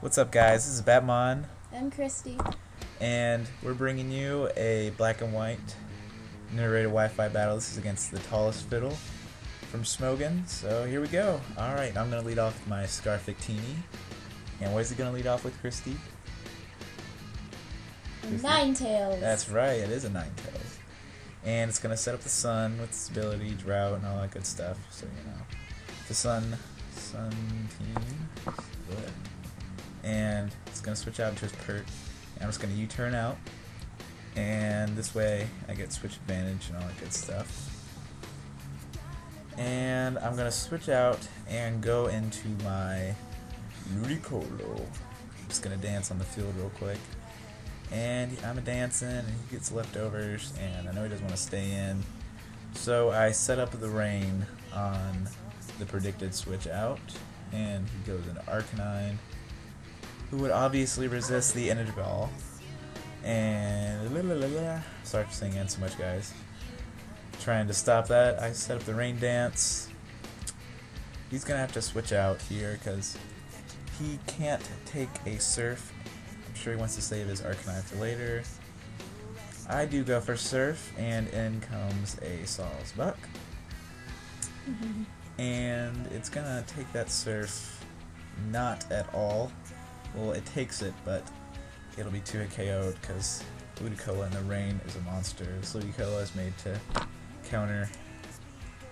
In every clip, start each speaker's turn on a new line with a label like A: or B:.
A: What's up, guys? This is Batmon,
B: I'm Christy.
A: and we're bringing you a black and white narrated Wi-Fi battle. This is against the TallestFiddle from Smogon. So here we go. Alright, I'm going to lead off with my Scarfictini. And what is he going to lead off with, Christy?
B: Ninetales.
A: That's right, it is a Ninetales. And it's going to set up the sun with stability, drought, and all that good stuff. So, you know, the sun team. Good. And it's going to switch out into his pert. And I'm just going to U-turn out. And this way I get switch advantage and all that good stuff. And I'm going to switch out and go into my Ludicolo. I'm just going to dance on the field real quick. And I'm a-dancing, and he gets leftovers, and I know he doesn't want to stay in. So I set up the rain on the predicted switch out, and he goes into Arcanine, who would obviously resist the Energy Ball. And sorry for singing so much, guys. Trying to stop that, I set up the rain dance. He's gonna have to switch out here because he can't take a Surf. I'm sure he wants to save his Arcanine for later. I do go for Surf, and in comes a Sal's Buck. And it's gonna take that Surf not at all. Well, it takes it, but it'll be 2-hit KO'd because Ludicolo in the rain is a monster. This Ludicolo is made to counter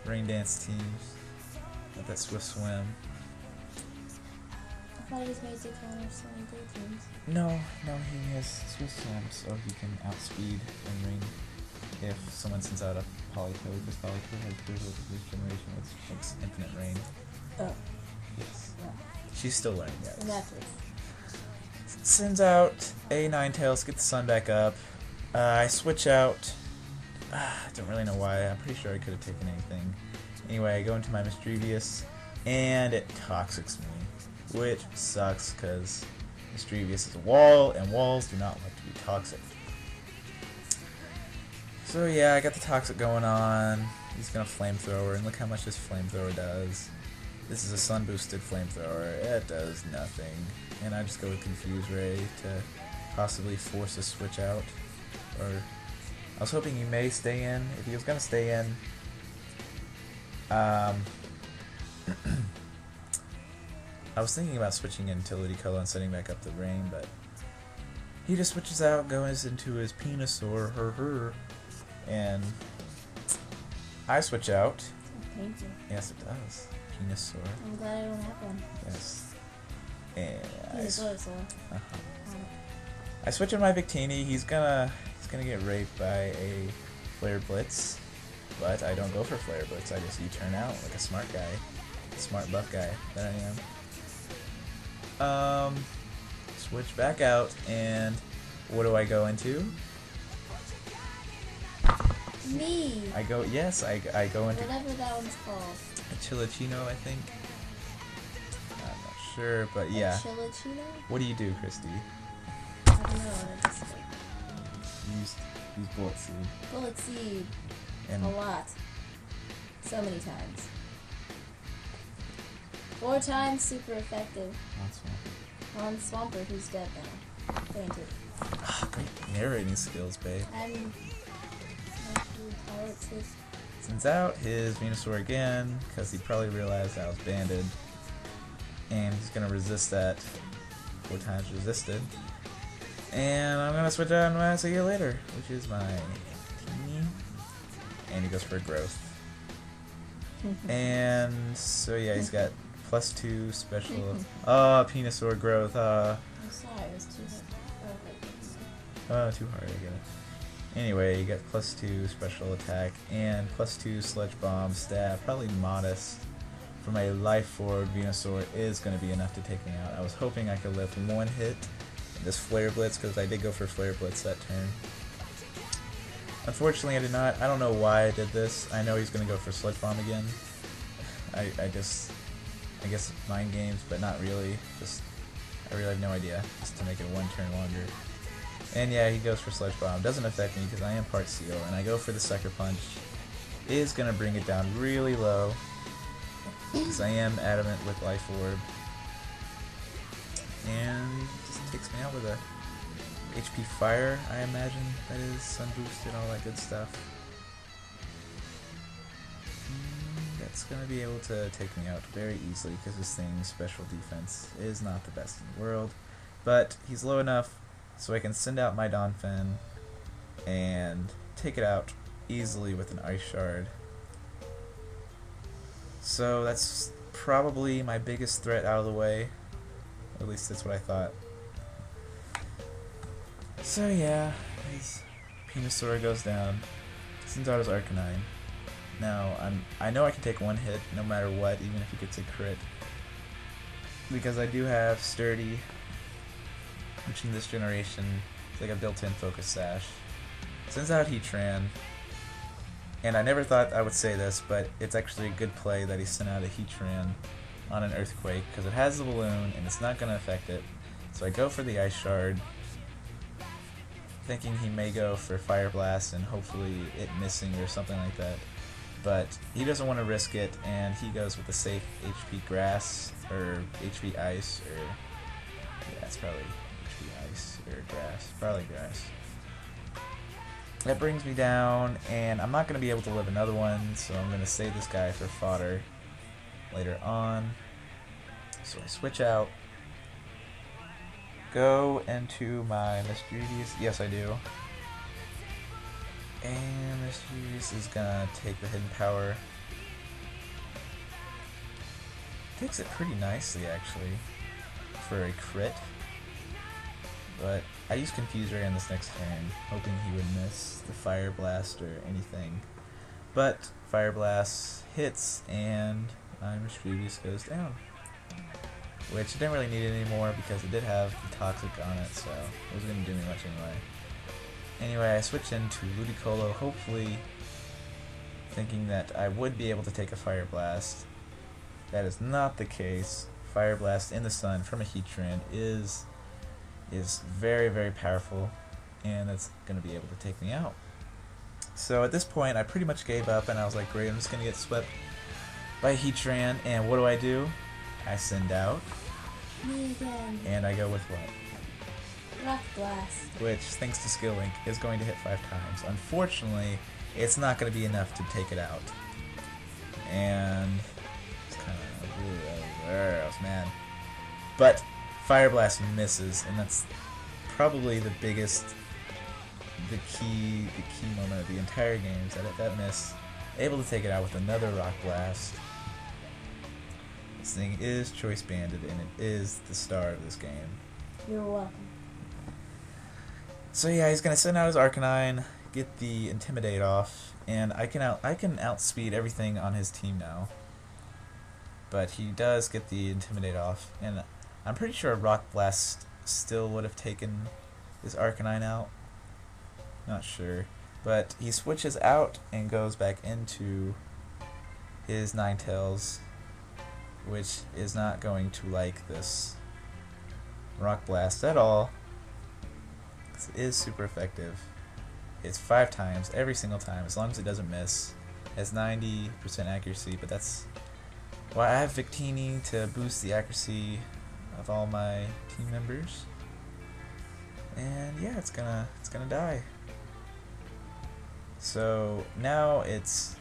A: rain dance teams with that Swift Swim.
B: I thought he was made to counter Sunny Day teams.
A: No, he has Swift Swim, so he can outspeed and rain if someone sends out a Polycode, because Polycode has critical this generation, which makes infinite rain.
B: Oh.
A: Yes.
B: Yeah.
A: She's still learning, guys.
B: In that case.
A: Sends out a Ninetales, get the sun back up. I switch out. I don't really know why. I'm pretty sure I could have taken anything. Anyway, I go into my Mischievous, and it Toxics me, which sucks because Mischievous is a wall, and walls do not like to be toxic. So yeah, I got the Toxic going on. He's gonna Flamethrower, and look how much this Flamethrower does. This is a sun boosted Flamethrower. It does nothing. And I just go with Confuse Ray to possibly force a switch out. Or I was hoping he may stay in. If he was gonna stay in, I was thinking about switching in Ludicolo and setting back up the rain, but he just switches out, goes into his Venusaur, and I switch out.
B: Thank you.
A: Yes, it does. Venusaur.
B: I'm glad I don't have one.
A: Yes. And I switch in my Victini. He's gonna get raped by a Flare Blitz, but I don't go for Flare Blitz. I just U-turn out like a smart guy, smart buff guy that I am. Switch back out, and what do I go into?
B: Me.
A: I go into
B: Whatever that one's called.
A: a Chilichino, I think. I'm not sure, but yeah.
B: Chilichino?
A: What do you do, Christy?
B: I don't know. I just
A: Use Bullet Seed.
B: Bullet Seed.
A: And
B: A lot. So many times. 4 times super effective. On Swampert, who's dead now. Fainted.
A: Great narrating skills, babe.
B: I'm
A: Sends out his Venusaur again, because he probably realized I was banded. And he's going to resist that 4 times resisted. And I'm going to switch out and see you later, which is my Teeny. And he goes for a Growth. And so yeah, he's got +2 special. Venusaur Growth.
B: I'm sorry, it was too hard.
A: Too hard, I get it. Anyway, you get +2 special attack and +2 Sludge Bomb stab. Probably modest. For my Life Orb, Venusaur is going to be enough to take me out. I was hoping I could lift 1 hit in this Flare Blitz, because I did go for Flare Blitz that turn. Unfortunately, I did not. I don't know why I did this. I know he's going to go for Sludge Bomb again. I guess mind games, but not really. I really have no idea. Just to make it 1 turn longer. And yeah, he goes for Sludge Bomb. Doesn't affect me because I am part Seal, and I go for the Sucker Punch. Is gonna bring it down really low because I am adamant with Life Orb. And takes me out with a HP fire, I imagine that is, sun boosted, all that good stuff. That's going to be able to take me out very easily because this thing's special defense is not the best in the world. But he's low enough so I can send out my Donphin and take it out easily with an Ice Shard. So that's probably my biggest threat out of the way. At least that's what I thought. So yeah, his Venusaur goes down, sends out his Arcanine. Now, I know I can take one hit no matter what, even if he gets a crit. Because I do have Sturdy, which in this generation is like a built-in Focus Sash. Sends out Heatran, and I never thought I would say this, but it's actually a good play that he sent out a Heatran on an Earthquake, because it has the balloon and it's not going to affect it. So I go for the Ice Shard, thinking he may go for Fire Blast and hopefully it missing or something like that. But he doesn't want to risk it, and he goes with the safe HP Grass, or HP Ice, or yeah, it's probably HP Ice, or Grass, probably Grass. That brings me down, and I'm not going to be able to live another one, so I'm going to save this guy for fodder later on. So I switch out, go into my Mischievous, yes I do. And Mischievous is gonna take the hidden power. Takes it pretty nicely actually for a crit. But I use Confuse Ray on this next turn, hoping he would miss the Fire Blast or anything. But Fire Blast hits and my Mischievous goes down. Which I didn't really need it anymore because it did have the Toxic on it, so it wasn't gonna do me much anyway. Anyway, I switched into Ludicolo, hopefully thinking that I would be able to take a Fire Blast. That is not the case. Fire Blast in the sun from a Heatran is very, very powerful, and it's going to be able to take me out. So at this point, I pretty much gave up, and I was like, great, I'm just going to get swept by Heatran, and what do? I send out,
B: Me again.
A: and I go with what?
B: Rock Blast.
A: Which, thanks to Skill Link, is going to hit 5 times. Unfortunately, it's not going to be enough to take it out. And it's kind of man. But Fire Blast misses, and that's probably the key moment of the entire game is that miss, able to take it out with another Rock Blast. This thing is choice banded, and it is the star of this game.
B: You're welcome.
A: So yeah, he's gonna send out his Arcanine, get the Intimidate off, and I can outspeed everything on his team now. But he does get the Intimidate off, and I'm pretty sure Rock Blast still would have taken his Arcanine out. Not sure, but he switches out and goes back into his Ninetales, which is not going to like this Rock Blast at all. It is super effective. It's 5 times every single time, as long as it doesn't miss. It has 90% accuracy, but that's why I have Victini to boost the accuracy of all my team members. And yeah, it's gonna die. So now it's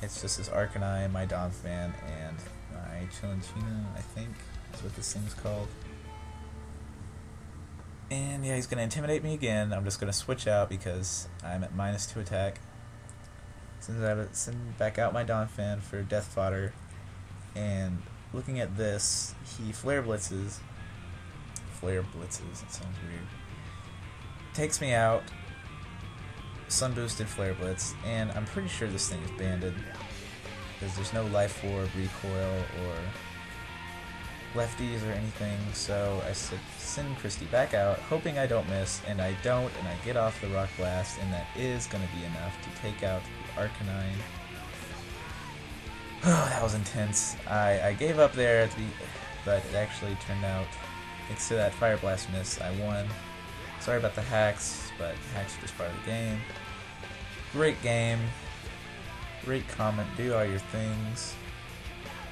A: just this Arcanine, my Donphan, and my Chilinchina, I think is what this thing's called. And yeah, he's going to intimidate me again. I'm just going to switch out because I'm at -2 attack. Send back out my Donphan for Death Fodder. And looking at this, he Flare Blitzes. That sounds weird. Takes me out. Sun Boosted Flare Blitz. And I'm pretty sure this thing is banded, because there's no Life Orb, Recoil, or lefties or anything, so I send Christy back out, hoping I don't miss, and I don't, and I get off the Rock Blast, and that is going to be enough to take out the Arcanine. Oh, that was intense. I gave up there, but it actually turned out, thanks to that Fire Blast miss, I won. Sorry about the hacks, but hacks are just part of the game. Great game. Great comment. Do all your things.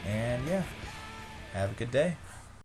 A: And yeah. Have a good day.